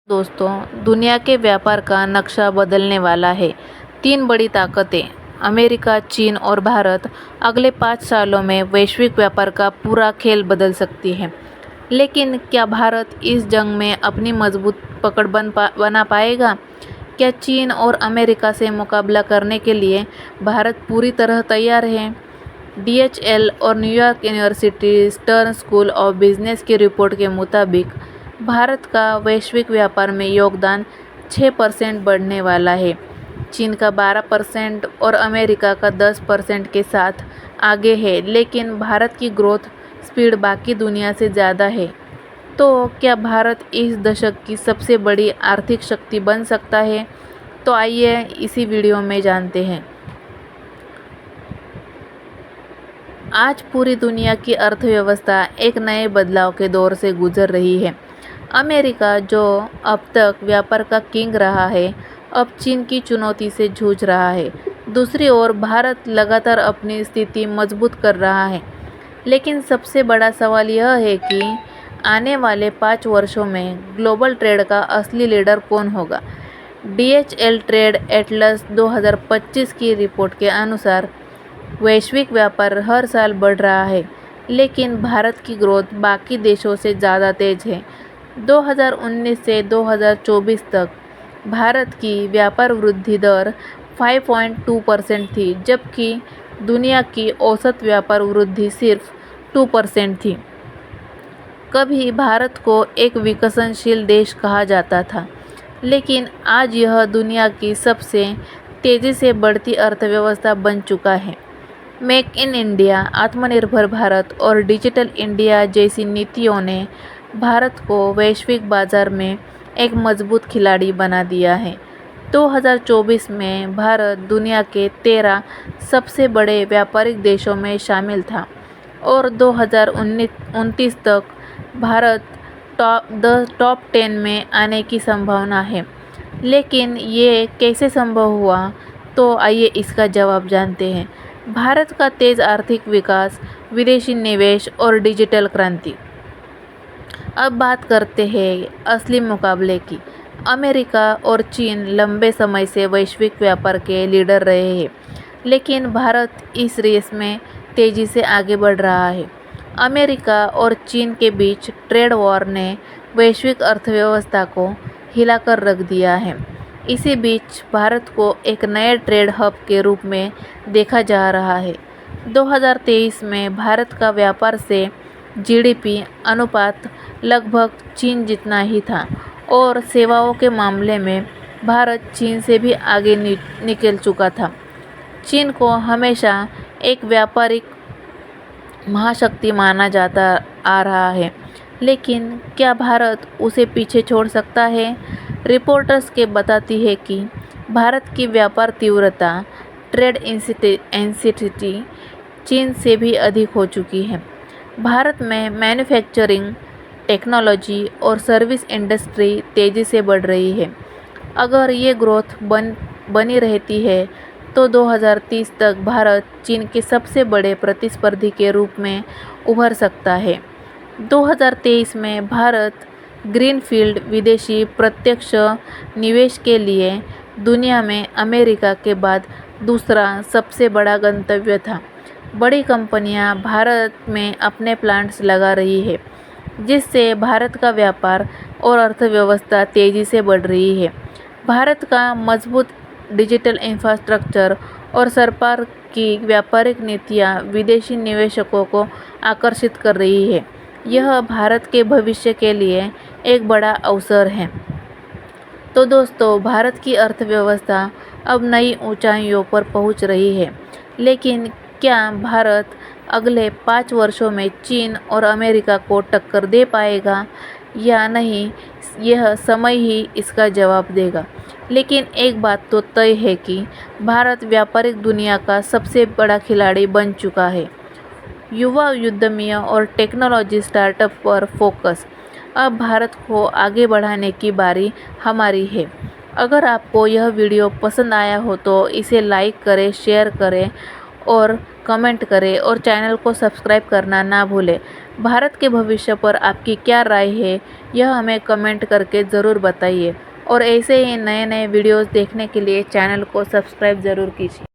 दोस्तों, दुनिया के व्यापार का नक्शा बदलने वाला है। तीन बड़ी ताकतें अमेरिका, चीन और भारत अगले 5 सालों में वैश्विक व्यापार का पूरा खेल बदल सकती हैं। लेकिन क्या भारत इस जंग में अपनी मजबूत पकड़ बना पाएगा? क्या चीन और अमेरिका से मुकाबला करने के लिए भारत पूरी तरह तैयार है? DHL और New York university stern school of business की रिपोर्ट के मुताबिक भारत का वैश्विक व्यापार में योगदान 6% बढ़ने वाला है। चीन का 12% और अमेरिका का 10% के साथ आगे है, लेकिन भारत की ग्रोथ स्पीड बाकी दुनिया से ज़्यादा है। तो क्या भारत इस दशक की सबसे बड़ी आर्थिक शक्ति बन सकता है? तो आइए इसी वीडियो में जानते हैं। आज पूरी दुनिया की अर्थव्यवस्था एक नए बदलाव के दौर से गुजर रही है। अमेरिका, जो अब तक व्यापार का किंग रहा है, अब चीन की चुनौती से जूझ रहा है। दूसरी ओर भारत लगातार अपनी स्थिति मजबूत कर रहा है। लेकिन सबसे बड़ा सवाल यह है कि आने वाले 5 वर्षों में ग्लोबल ट्रेड का असली लीडर कौन होगा? DHL ट्रेड एटलस 2025 की रिपोर्ट के अनुसार वैश्विक व्यापार हर साल बढ़ रहा है, लेकिन भारत की ग्रोथ बाकी देशों से ज़्यादा तेज है। 2019 से 2024 तक भारत की व्यापार वृद्धि दर 5.2% थी, जबकि दुनिया की औसत व्यापार वृद्धि सिर्फ 2% थी। कभी भारत को एक विकसनशील देश कहा जाता था, लेकिन आज यह दुनिया की सबसे तेज़ी से बढ़ती अर्थव्यवस्था बन चुका है। मेक इन इंडिया, आत्मनिर्भर भारत और डिजिटल इंडिया जैसी नीतियों ने भारत को वैश्विक बाजार में एक मजबूत खिलाड़ी बना दिया है। 2024 में भारत दुनिया के 13 सबसे बड़े व्यापारिक देशों में शामिल था और 2029 तक भारत टॉप 10 में आने की संभावना है। लेकिन ये कैसे संभव हुआ? तो आइए इसका जवाब जानते हैं। भारत का तेज़ आर्थिक विकास, विदेशी निवेश और डिजिटल क्रांति। अब बात करते हैं असली मुकाबले की। अमेरिका और चीन लंबे समय से वैश्विक व्यापार के लीडर रहे हैं, लेकिन भारत इस रेस में तेज़ी से आगे बढ़ रहा है। अमेरिका और चीन के बीच ट्रेड वॉर ने वैश्विक अर्थव्यवस्था को हिलाकर रख दिया है। इसी बीच भारत को एक नए ट्रेड हब के रूप में देखा जा रहा है। 2023 में भारत का व्यापार से GDP अनुपात लगभग चीन जितना ही था और सेवाओं के मामले में भारत चीन से भी आगे निकल चुका था। चीन को हमेशा एक व्यापारिक महाशक्ति माना जाता आ रहा है, लेकिन क्या भारत उसे पीछे छोड़ सकता है? रिपोर्टर्स के बताती है कि भारत की व्यापार तीव्रता, ट्रेड इंटेंसिटी चीन से भी अधिक हो चुकी है। भारत में मैन्युफैक्चरिंग, टेक्नोलॉजी और सर्विस इंडस्ट्री तेज़ी से बढ़ रही है। अगर ये ग्रोथ बनी रहती है तो 2030 तक भारत चीन के सबसे बड़े प्रतिस्पर्धी के रूप में उभर सकता है। 2023 में भारत ग्रीनफील्ड विदेशी प्रत्यक्ष निवेश के लिए दुनिया में अमेरिका के बाद दूसरा सबसे बड़ा गंतव्य था। बड़ी कंपनियां भारत में अपने प्लांट्स लगा रही है, जिससे भारत का व्यापार और अर्थव्यवस्था तेज़ी से बढ़ रही है। भारत का मजबूत डिजिटल इंफ्रास्ट्रक्चर और सरकार की व्यापारिक नीतियाँ विदेशी निवेशकों को आकर्षित कर रही है। यह भारत के भविष्य के लिए एक बड़ा अवसर है। तो दोस्तों, भारत की अर्थव्यवस्था अब नई ऊंचाइयों पर पहुंच रही है, लेकिन क्या भारत अगले 5 वर्षों में चीन और अमेरिका को टक्कर दे पाएगा या नहीं? यह समय ही इसका जवाब देगा। लेकिन एक बात तो तय है कि भारत व्यापारिक दुनिया का सबसे बड़ा खिलाड़ी बन चुका है। युवा उद्यमियों और टेक्नोलॉजी स्टार्टअप पर फोकस। अब भारत को आगे बढ़ाने की बारी हमारी है। अगर आपको यह वीडियो पसंद आया हो तो इसे लाइक करें, शेयर करें और कमेंट करें और चैनल को सब्सक्राइब करना ना भूलें। भारत के भविष्य पर आपकी क्या राय है, यह हमें कमेंट करके ज़रूर बताइए और ऐसे ही नए नए वीडियोज़ देखने के लिए चैनल को सब्सक्राइब ज़रूर कीजिए।